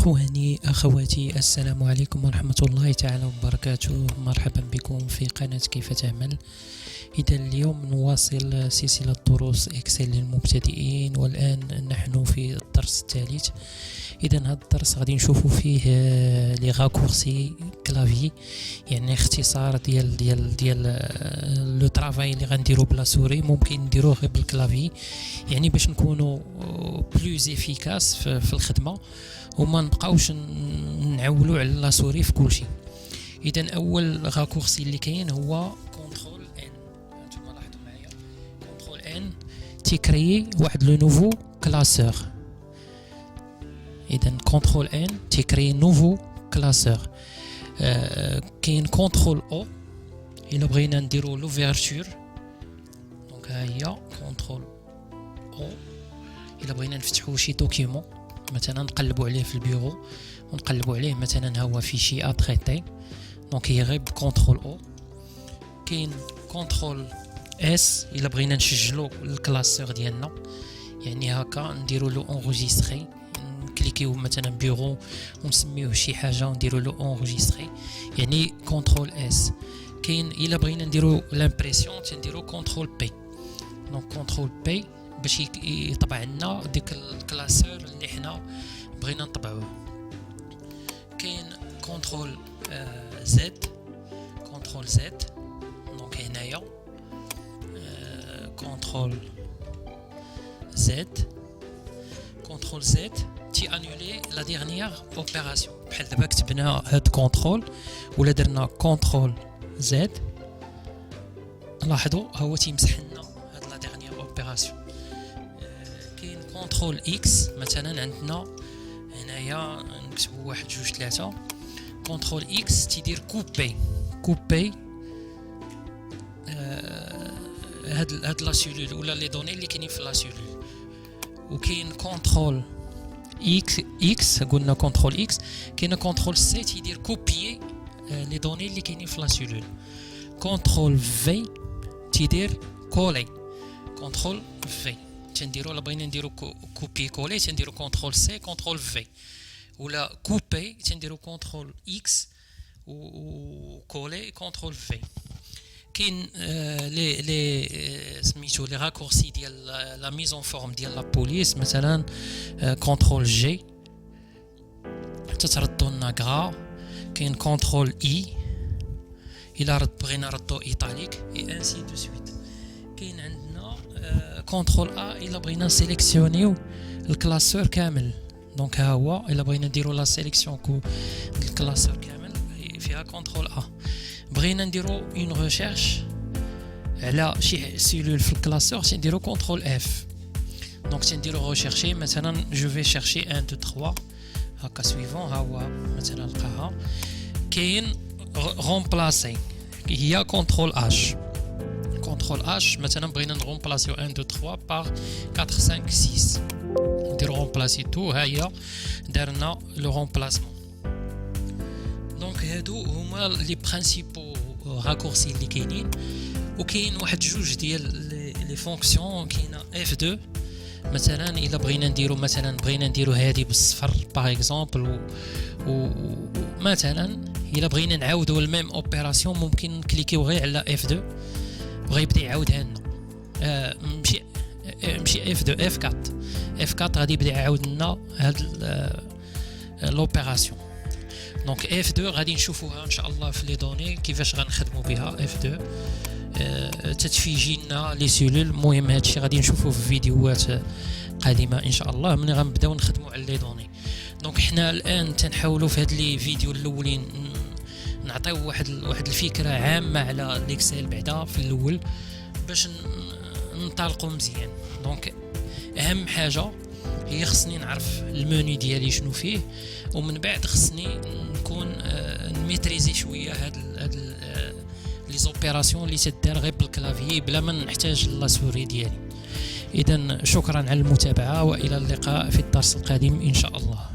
إخواني أخواتي، السلام عليكم ورحمة الله تعالى وبركاته. مرحبا بكم في قناة كيف تعمل. إذا اليوم نواصل سلسلة دروس إكسل للمبتدئين، والآن نحن في الدرس الثالث. إذا هذا الدرس غادي نشوفوا فيه لي راكورسي كلافي، يعني اختصار ديال لو طرافاي اللي غنديرو بلا سوري ممكن نديروه غير بالكلافي، يعني باش نكونوا بلوز افيكاس في الخدمة وما نبقاوش نعولوا على لا سوري في كل شيء. اذا اول راكورسي اللي كاين هو كونترول ان. انتم لاحظوا معايا كونترول ان تيكريي واحد لو نوفو كلاسور. اذا كونترول ان تيكريي نوفو كلاسور. كاين كونترول او الا بغينا نديرو لوفيرتور، دونك ها هي كونترول او. الا بغينا نفتحوا شي دوكيومون مثلا نقلبوا عليه في البيرو ونقلبوا عليه مثلا ها هو فيشي اتريتي، دونك هي غير بكونترول او. كاين كونترول اس الا بغينا نسجلوا الكلاسور ديالنا، يعني هكا نديروا له انغيستري، نكليكيو مثلا بيرو ونسميوه شي حاجه ونديروا له انغيستري، يعني كونترول اس. كاين الا بغينا نديروا لامبريسيون تنديروا كونترول بي، دونك كونترول بي باش يطبع لنا ديك الكلاسور اللي حنا بغينا نطبعوه. كاين كونترول زد، كونترول زد، دونك هنايا كونترول زد. كونترول زد تي انولي لا ديرنيير اوبيراسيون، بحال دابا كتبنا هاد كونترول ولا درنا كونترول زد، لاحظوا هو تيمسح لنا هاد لا ديرنيير اوبيراسيون. كاين كونترول اكس، مثلا عندنا هنايا نكتبوا 1 2 3. كونترول اكس تيدير كوبي هاد لا سيلول ولا لي دوني اللي كاينين في لا سيلول. وكاين كونترول اكس، قلنا كونترول اكس. كاين كونترول سي تيدير كوبيي لي دوني اللي كاينين في لا سيلول. كونترول في تيدير كولي، كونترول في تنديرو. لا بغينا نديرو كوبي كولي تنديرو كونترول سي كونترول في، ولا كوبي تنديرو كونترول اكس و كولي كونترول في. كاين لي سميتو لي راكورسي ديال لا ميزون فورم ديال لا بوليس، مثلا كونترول جي تتردو لنا غرا. كاين كونترول اي الا بغينا نردو ايطاليك اي انسي دو سويت. كاين عندنا كونترول ا الا بغينا نسيليكسيونيو الكلاسور كامل، دونك ها هو الا بغينا نديرو لا سيليكسيون الكلاسور كامل فيها كونترول ا. بغينا نديرو اون ريشيرش على شي سيلول في الكلاسور تنديرو كونترول اف، دونك تنديرو ريشيرشي مثلا جو في شيرشي 1 2 3 هكا سويفون، ها هو مثلا لقاها. كاين رومبلاسي هي كونترول اش. كونترول اش مثلا بغينا نرومبلاسيو 1 2 3 بار 4 5 6، نديرو رومبلاسي تو، ها هي درنا لو رومبلاسمون. دونك هادو هما لي برينسيپو راكورسي اللي كاينين. وكاين واحد جوج ديال لي فونكسيون. كاينه اف 2 مثلا الا بغينا نديرو هادي بالصفر باغ اكزومبل، و مثلا الا بغينا نعاودو الميم اوبيراسيون ممكن نكليكيو غير على اف 2 وغيبدا يعاودها لنا. ماشي اف 2 اف 4. اف 4 غادي يبدا يعاود لنا هاد لوبيراسيون. دونك اف 2 غادي نشوفوها ان شاء الله في لي دوني كيفاش غنخدموا بها اف 2 تتفيجي لنا لي سيلول. المهم هادشي غادي نشوفوه في فيديوهات قادمه ان شاء الله ملي غنبداو نخدموا على لي دوني. دونك حنا الان تنحاولوا في هاد لي فيديو الاولين نعطيو واحد الفكره عامه على الاكسل بعدا في الاول باش ننطلقوا مزيان. دونك اهم حاجه هي خصني نعرف المنيو ديالي شنو فيه، ومن بعد خصني نكون نميتريزي شويه هاد لي زوبيراسيون اللي تدار غير بالكلافيي بلا ما نحتاج لا سوري ديالي. اذا شكرا على المتابعه والى اللقاء في الدرس القادم ان شاء الله.